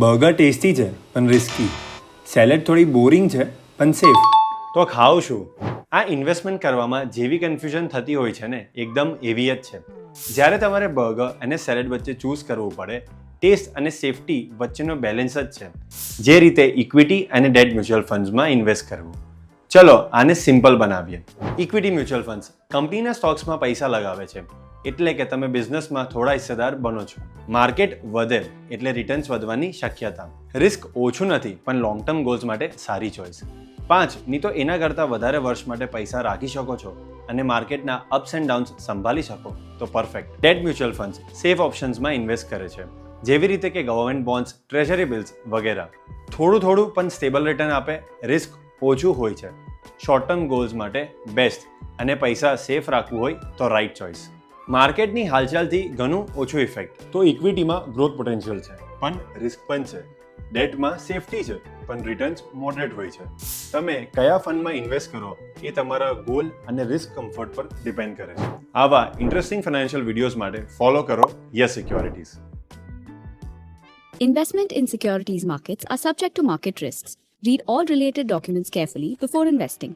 Burger tasty છે પણ risky, salad થોડી બોરિંગ છે પણ સેફ. તો ખાવ શું? આ ઇન્વેસ્ટમેન્ટ કરવામાં જેવી કન્ફ્યુઝન થતી હોય છે ને, એકદમ એવી જ છે. જ્યારે તમારે બર્ગર અને સેલેડ વચ્ચે ચૂઝ કરવું પડે, ટેસ્ટ અને સેફટી વચ્ચેનો બેલેન્સ જ છે. જે રીતે ઇક્વિટી અને ડેટ મ્યુચ્યુઅલ ફંડ્સમાં ઇન્વેસ્ટ કરવું. ચલો આને સિમ્પલ બનાવીએ. ઇક્વિટી મ્યુચ્યુઅલ ફંડ્સ કંપનીના સ્ટોક્સમાં પૈસા લગાવે છે, એટલે કે તમે બિઝનેસમાં થોડા હિસ્સેદાર બનો છો. માર્કેટ વધે એટલે રિટર્ન્સ વધવાની શક્યતા. રિસ્ક ઓછું નથી પણ લોંગ ટર્મ ગોલ્સ માટે સારી ચોઇસ. 5 ની તો એના કરતાં વધારે વર્ષ માટે પૈસા રાખી શકો છો અને માર્કેટના અપ્સ એન્ડ ડાઉન્સ સંભાળી શકો તો perfect. Debt mutual funds safe ઓપ્શન્સમાં ઇન્વેસ્ટ કરે છે, જેવી રીતે કે ગવર્મેન્ટ બોન્ડ્સ, ટ્રેઝરી બિલ્સ વગેરે. થોડું પણ સ્ટેબલ રિટર્ન આપે, રિસ્ક ઓછું હોય છે. શોર્ટ ટર્મ ગોલ્સ માટે બેસ્ટ અને પૈસા સેફ રાખવું હોય તો રાઇટ ચોઇસ. માર્કેટની હાલચાલથી ઘણું ઓછું ઇફેક્ટ. તો ઇક્વિટીમાં ગ્રોથ પોટેન્શિયલ છે પણ રિસ્ક પણ છે. ડેટમાં સેફટી છે પણ રિટર્ન્સ મોડરેટ હોય છે. તમે કયા ફંડમાં ઇન્વેસ્ટ કરો એ તમારા ગોલ અને રિસ્ક કમ્ફર્ટ પર ડિપેન્ડ કરે છે. આવા ઇન્ટરેસ્ટિંગ ફાઇનાન્શિયલ વિડીયોઝ માટે ફોલો કરો yes securities. Investment in securities markets are subject to market risks. Read all related documents carefully before investing.